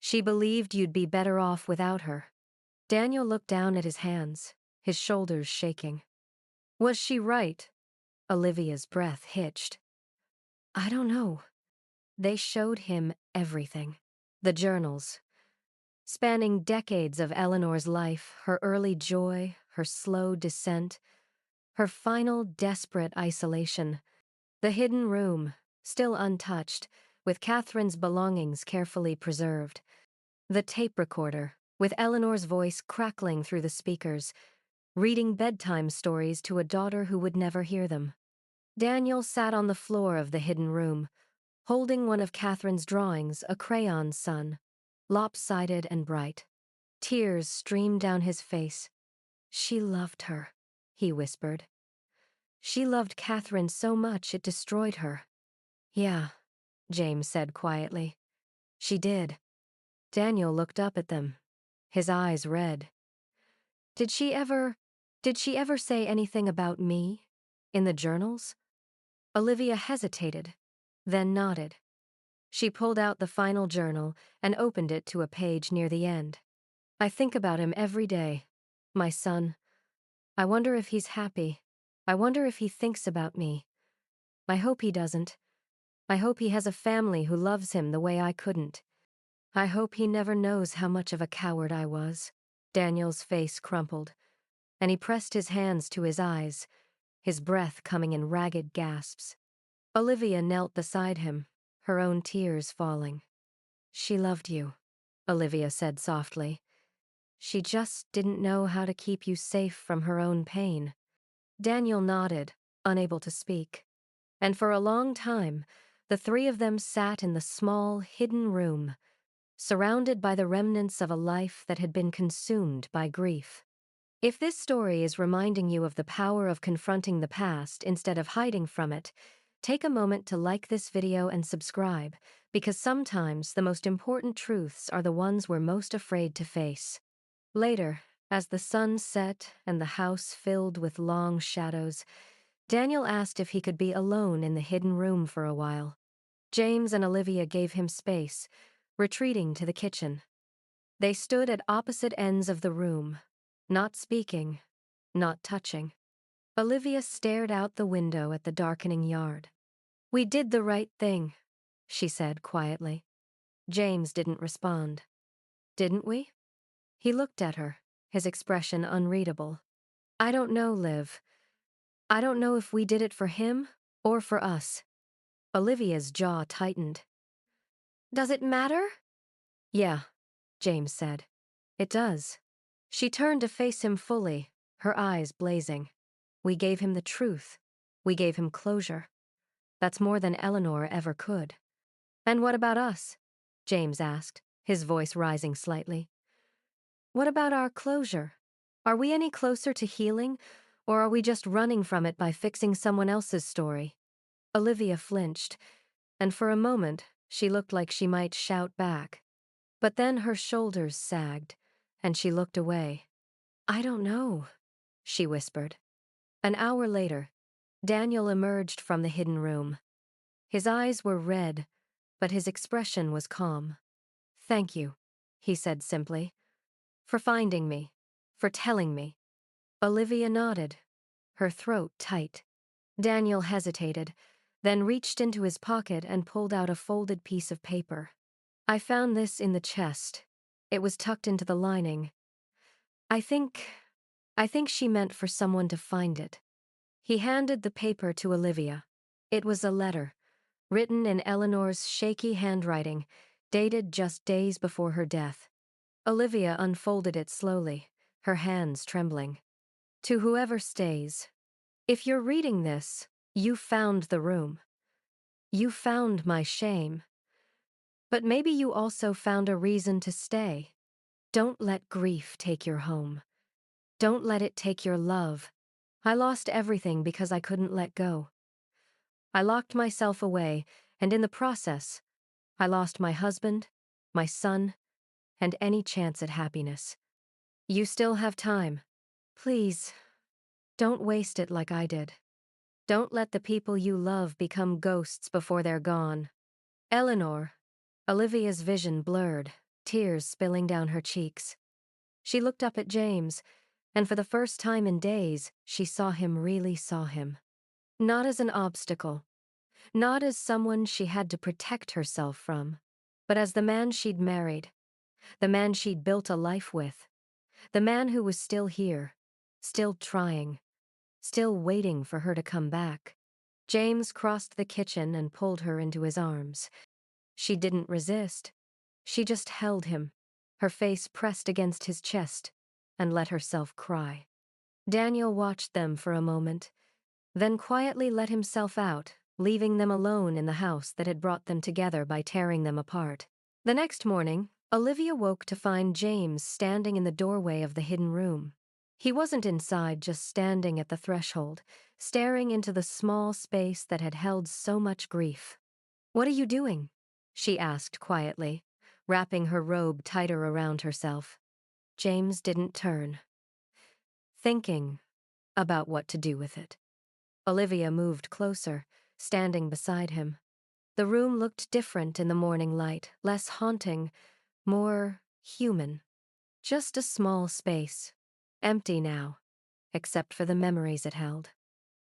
She believed you'd be better off without her. Daniel looked down at his hands, his shoulders shaking. Was she right? Olivia's breath hitched. I don't know. They showed him everything. The journals, spanning decades of Eleanor's life, her early joy, her slow descent, her final desperate isolation. The hidden room, still untouched, with Catherine's belongings carefully preserved. The tape recorder, with Eleanor's voice crackling through the speakers, reading bedtime stories to a daughter who would never hear them. Daniel sat on the floor of the hidden room, holding one of Catherine's drawings, a crayon sun, lopsided and bright. Tears streamed down his face. She loved her, he whispered. She loved Catherine so much it destroyed her. Yeah, James said quietly. She did. Daniel looked up at them, his eyes red. Did she ever say anything about me? In the journals? Olivia hesitated, then nodded. She pulled out the final journal and opened it to a page near the end. I think about him every day. My son. I wonder if he's happy. I wonder if he thinks about me. I hope he doesn't. I hope he has a family who loves him the way I couldn't. I hope he never knows how much of a coward I was. Daniel's face crumpled, and he pressed his hands to his eyes, his breath coming in ragged gasps. Olivia knelt beside him, her own tears falling. She loved you, Olivia said softly. She just didn't know how to keep you safe from her own pain. Daniel nodded, unable to speak. And for a long time, the three of them sat in the small, hidden room, surrounded by the remnants of a life that had been consumed by grief. If this story is reminding you of the power of confronting the past instead of hiding from it, take a moment to like this video and subscribe, because sometimes the most important truths are the ones we're most afraid to face. Later, as the sun set and the house filled with long shadows, Daniel asked if he could be alone in the hidden room for a while. James and Olivia gave him space, retreating to the kitchen. They stood at opposite ends of the room, not speaking, not touching. Olivia stared out the window at the darkening yard. We did the right thing, she said quietly. James didn't respond. Didn't we? He looked at her, his expression unreadable. I don't know, Liv. I don't know if we did it for him or for us. Olivia's jaw tightened. Does it matter? Yeah, James said. It does. She turned to face him fully, her eyes blazing. We gave him the truth. We gave him closure. That's more than Eleanor ever could. And what about us? James asked, his voice rising slightly. What about our closure? Are we any closer to healing, or are we just running from it by fixing someone else's story? Olivia flinched, and for a moment she looked like she might shout back. But then her shoulders sagged, and she looked away. I don't know, she whispered. An hour later, Daniel emerged from the hidden room. His eyes were red, but his expression was calm. Thank you, he said simply, for finding me, for telling me. Olivia nodded, her throat tight. Daniel hesitated, then reached into his pocket and pulled out a folded piece of paper. I found this in the chest. It was tucked into the lining. I think, I think she meant for someone to find it. He handed the paper to Olivia. It was a letter, written in Eleanor's shaky handwriting, dated just days before her death. Olivia unfolded it slowly, her hands trembling. To whoever stays, if you're reading this, you found the room. You found my shame. But maybe you also found a reason to stay. Don't let grief take your home. Don't let it take your love. I lost everything because I couldn't let go. I locked myself away, and in the process, I lost my husband, my son, and any chance at happiness. You still have time. Please, don't waste it like I did. Don't let the people you love become ghosts before they're gone. Eleanor. Olivia's vision blurred, tears spilling down her cheeks. She looked up at James, and for the first time in days, she really saw him. Not as an obstacle, not as someone she had to protect herself from, but as the man she'd married, the man she'd built a life with, the man who was still here, still trying, still waiting for her to come back. James crossed the kitchen and pulled her into his arms. She didn't resist. She just held him, her face pressed against his chest, and let herself cry. Daniel watched them for a moment, then quietly let himself out, leaving them alone in the house that had brought them together by tearing them apart. The next morning, Olivia woke to find James standing in the doorway of the hidden room. He wasn't inside, just standing at the threshold, staring into the small space that had held so much grief. "What are you doing?" she asked quietly, wrapping her robe tighter around herself. James didn't turn. Thinking about what to do with it. Olivia moved closer, standing beside him. The room looked different in the morning light, less haunting, more human. Just a small space, empty now, except for the memories it held.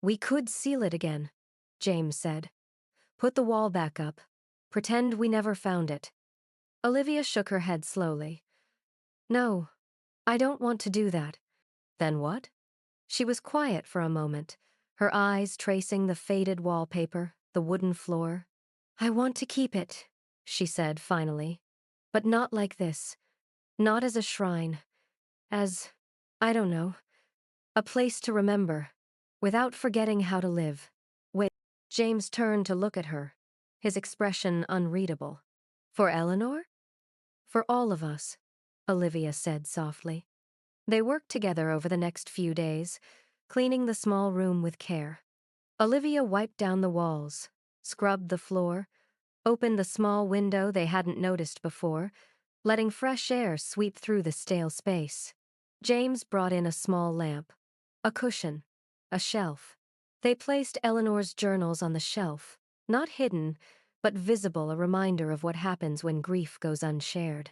"We could seal it again," James said. "Put the wall back up. Pretend we never found it." Olivia shook her head slowly. "No, I don't want to do that." "Then what?" She was quiet for a moment, her eyes tracing the faded wallpaper, the wooden floor. "I want to keep it," she said finally. "But not like this. Not as a shrine. As, I don't know, a place to remember, without forgetting how to live." Wait. James turned to look at her, his expression unreadable. "For Eleanor?" "For all of us," Olivia said softly. They worked together over the next few days, cleaning the small room with care. Olivia wiped down the walls, scrubbed the floor, opened the small window they hadn't noticed before, letting fresh air sweep through the stale space. James brought in a small lamp, a cushion, a shelf. They placed Eleanor's journals on the shelf, not hidden, but visible, a reminder of what happens when grief goes unshared.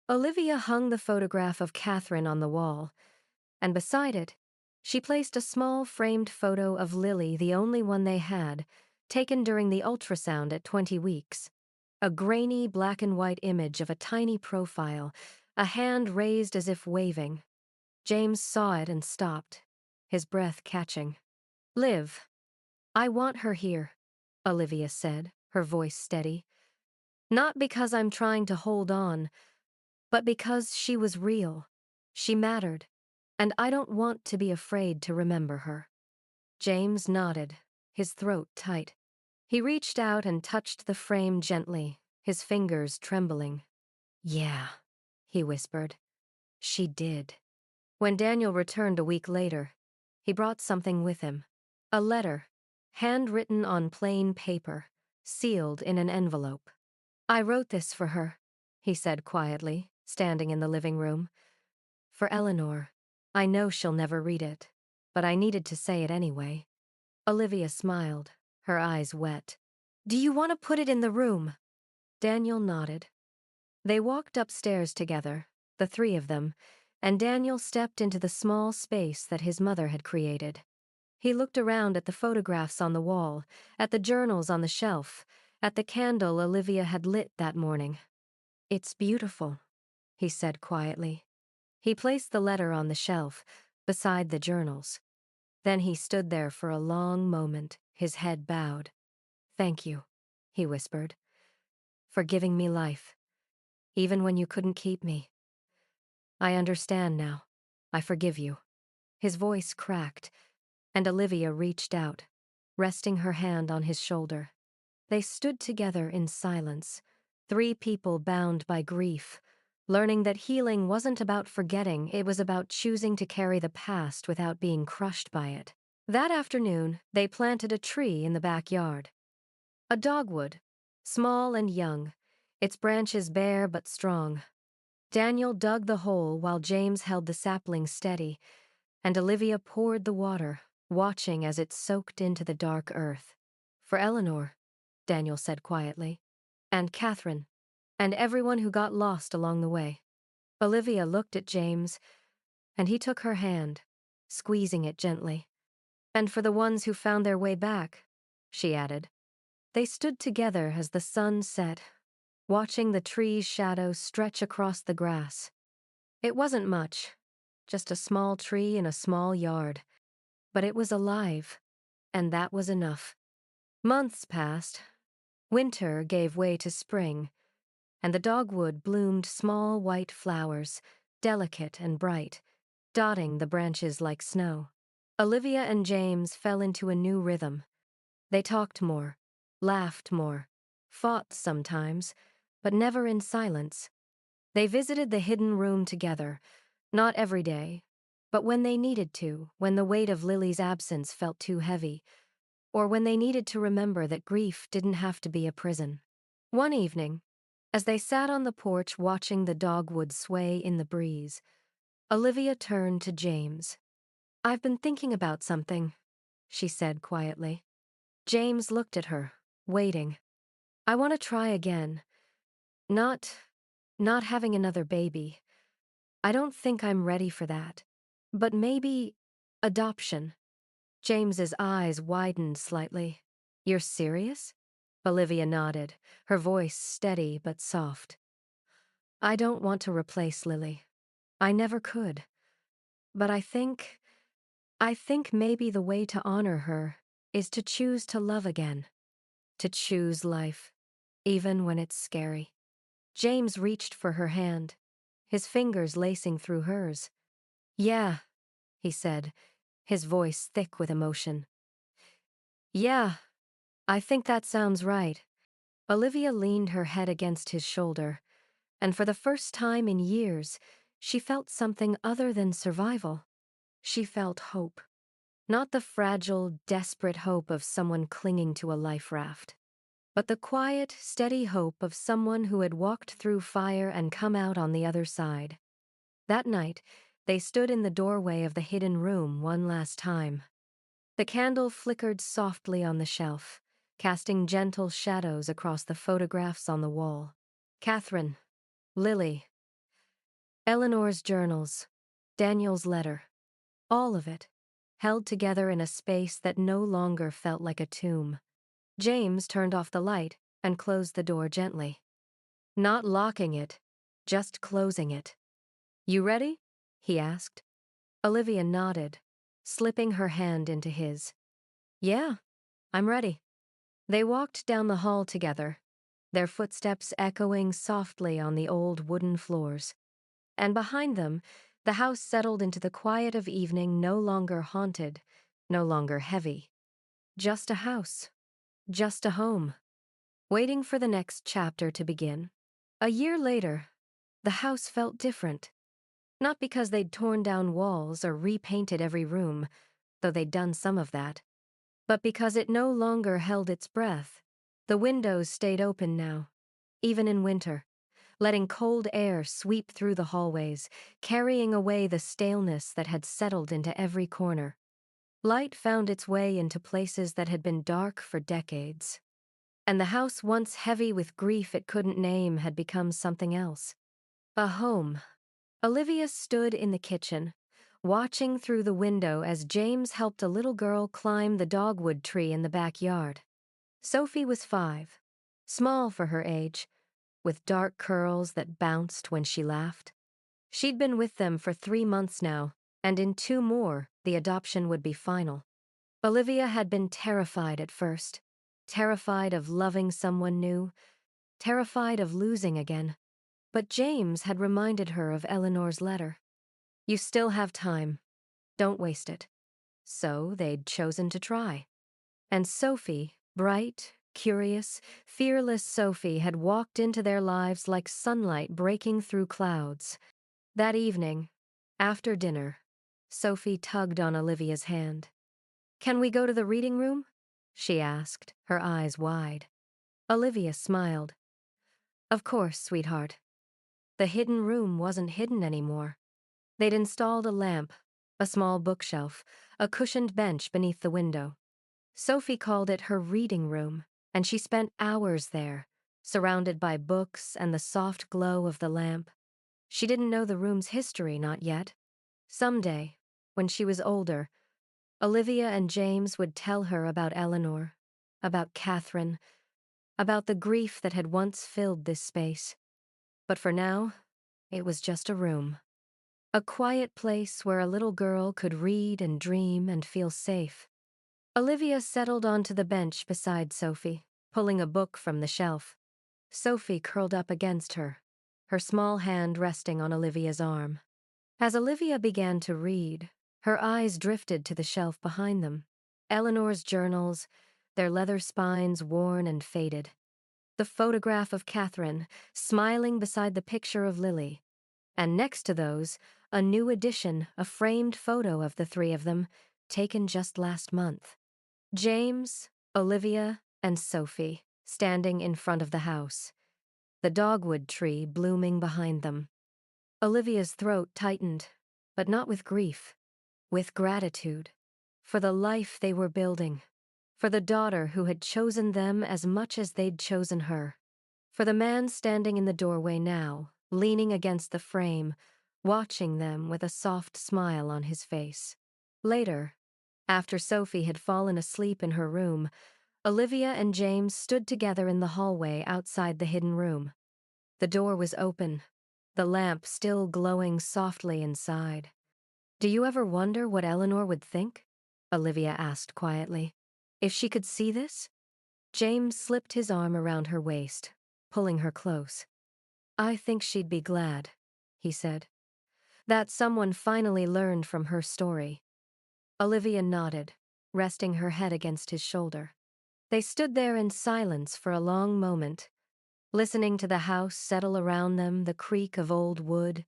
Olivia hung the photograph of Catherine on the wall, and beside it, she placed a small framed photo of Lily, the only one they had, taken during the ultrasound at 20 weeks. A grainy black and white image of a tiny profile, a hand raised as if waving. James saw it and stopped, his breath catching. "Liv, I want her here," Olivia said, her voice steady. "Not because I'm trying to hold on, but because she was real. She mattered, and I don't want to be afraid to remember her." James nodded, his throat tight. He reached out and touched the frame gently, his fingers trembling. "Yeah," he whispered. "She did." When Daniel returned a week later, he brought something with him. A letter, handwritten on plain paper, sealed in an envelope. "I wrote this for her," he said quietly, standing in the living room. "For Eleanor. I know she'll never read it, but I needed to say it anyway." Olivia smiled, her eyes wet. "Do you want to put it in the room?" Daniel nodded. They walked upstairs together, the three of them, and Daniel stepped into the small space that his mother had created. He looked around at the photographs on the wall, at the journals on the shelf, at the candle Olivia had lit that morning. "It's beautiful," he said quietly. He placed the letter on the shelf, beside the journals. Then he stood there for a long moment, his head bowed. "Thank you," he whispered, "for giving me life, even when you couldn't keep me. I understand now. I forgive you." His voice cracked, and Olivia reached out, resting her hand on his shoulder. They stood together in silence, three people bound by grief, learning that healing wasn't about forgetting, it was about choosing to carry the past without being crushed by it. That afternoon, they planted a tree in the backyard. A dogwood, small and young, its branches bare but strong. Daniel dug the hole while James held the sapling steady, and Olivia poured the water, watching as it soaked into the dark earth. "For Eleanor," Daniel said quietly, "and Catherine, and everyone who got lost along the way." Olivia looked at James, and he took her hand, squeezing it gently. "And for the ones who found their way back," she added. They stood together as the sun set, watching the tree's shadow stretch across the grass. It wasn't much, just a small tree in a small yard, but it was alive, and that was enough. Months passed. Winter gave way to spring, and the dogwood bloomed small white flowers, delicate and bright, dotting the branches like snow. Olivia and James fell into a new rhythm. They talked more, laughed more, fought sometimes, but never in silence. They visited the hidden room together, not every day, but when they needed to, when the weight of Lily's absence felt too heavy, or when they needed to remember that grief didn't have to be a prison. One evening, as they sat on the porch watching the dogwood sway in the breeze, Olivia turned to James. "I've been thinking about something," she said quietly. James looked at her, waiting. "I want to try again. Not having another baby. I don't think I'm ready for that. But maybe adoption." James's eyes widened slightly. "You're serious?" Olivia nodded, her voice steady but soft. "I don't want to replace Lily. I never could. But I think maybe the way to honor her is to choose to love again. To choose life, even when it's scary." James reached for her hand, his fingers lacing through hers. "Yeah," he said, his voice thick with emotion. "Yeah, I think that sounds right." Olivia leaned her head against his shoulder, and for the first time in years, she felt something other than survival. She felt hope. Not the fragile, desperate hope of someone clinging to a life raft, but the quiet, steady hope of someone who had walked through fire and come out on the other side. That night, they stood in the doorway of the hidden room one last time. The candle flickered softly on the shelf, casting gentle shadows across the photographs on the wall. Catherine, Lily, Eleanor's journals, Daniel's letter, all of it, held together in a space that no longer felt like a tomb. James turned off the light and closed the door gently. Not locking it, just closing it. "You ready?" he asked. Olivia nodded, slipping her hand into his. "Yeah, I'm ready." They walked down the hall together, their footsteps echoing softly on the old wooden floors. And behind them, the house settled into the quiet of evening, no longer haunted, no longer heavy. Just a house, just a home, waiting for the next chapter to begin. A year later, the house felt different. Not because they'd torn down walls or repainted every room, though they'd done some of that, but because it no longer held its breath. The windows stayed open now, even in winter, letting cold air sweep through the hallways, carrying away the staleness that had settled into every corner. Light found its way into places that had been dark for decades. And the house once heavy with grief it couldn't name had become something else. A home. Olivia stood in the kitchen, watching through the window as James helped a little girl climb the dogwood tree in the backyard. Sophie was 5, small for her age, with dark curls that bounced when she laughed. She'd been with them for 3 months now, and in 2 more, the adoption would be final. Olivia had been terrified at first. Terrified of loving someone new. Terrified of losing again. But James had reminded her of Eleanor's letter. You still have time. Don't waste it. So they'd chosen to try. And Sophie, bright, curious, fearless Sophie, had walked into their lives like sunlight breaking through clouds. That evening, after dinner, Sophie tugged on Olivia's hand. Can we go to the reading room? She asked, her eyes wide. Olivia smiled. Of course, sweetheart. The hidden room wasn't hidden anymore. They'd installed a lamp, a small bookshelf, a cushioned bench beneath the window. Sophie called it her reading room, and she spent hours there, surrounded by books and the soft glow of the lamp. She didn't know the room's history, not yet. Someday, when she was older, Olivia and James would tell her about Eleanor, about Catherine, about the grief that had once filled this space. But for now, it was just a room. A quiet place where a little girl could read and dream and feel safe. Olivia settled onto the bench beside Sophie, pulling a book from the shelf. Sophie curled up against her, her small hand resting on Olivia's arm. As Olivia began to read, her eyes drifted to the shelf behind them. Eleanor's journals, their leather spines worn and faded. The photograph of Catherine, smiling beside the picture of Lily. And next to those, a new edition, a framed photo of the three of them, taken just last month. James, Olivia, and Sophie, standing in front of the house. The dogwood tree blooming behind them. Olivia's throat tightened, but not with grief, with gratitude, for the life they were building, for the daughter who had chosen them as much as they'd chosen her, for the man standing in the doorway now, leaning against the frame, watching them with a soft smile on his face. Later, after Sophie had fallen asleep in her room, Olivia and James stood together in the hallway outside the hidden room. The door was open, the lamp still glowing softly inside. Do you ever wonder what Eleanor would think? Olivia asked quietly. If she could see this? James slipped his arm around her waist, pulling her close. I think she'd be glad, he said, that someone finally learned from her story. Olivia nodded, resting her head against his shoulder. They stood there in silence for a long moment, listening to the house settle around them, the creak of old wood,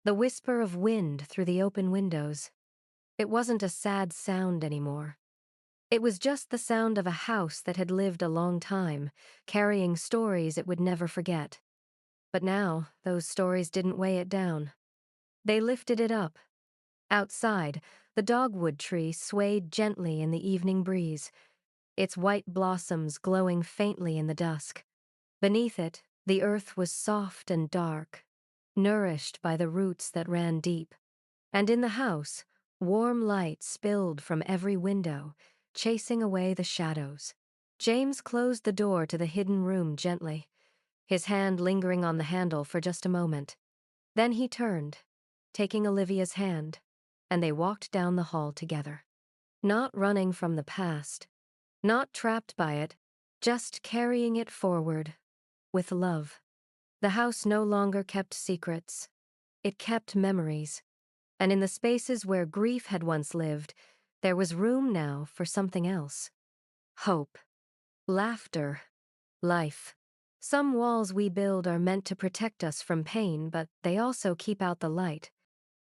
the whisper of wind through the open windows. It wasn't a sad sound anymore. It was just the sound of a house that had lived a long time, carrying stories it would never forget. But now, those stories didn't weigh it down. They lifted it up. Outside, the dogwood tree swayed gently in the evening breeze, its white blossoms glowing faintly in the dusk. Beneath it, the earth was soft and dark, nourished by the roots that ran deep. And in the house, warm light spilled from every window, chasing away the shadows. James closed the door to the hidden room gently, his hand lingering on the handle for just a moment. Then he turned, taking Olivia's hand, and they walked down the hall together. Not running from the past, not trapped by it, just carrying it forward, with love. The house no longer kept secrets. It kept memories. And in the spaces where grief had once lived, there was room now for something else. Hope. Laughter. Life. Some walls we build are meant to protect us from pain, but they also keep out the light.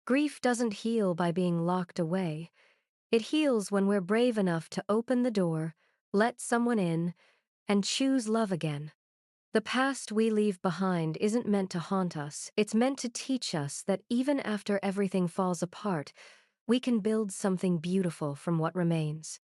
Grief doesn't heal by being locked away. It heals when we're brave enough to open the door, let someone in, and choose love again. The past we leave behind isn't meant to haunt us. It's meant to teach us that even after everything falls apart, we can build something beautiful from what remains.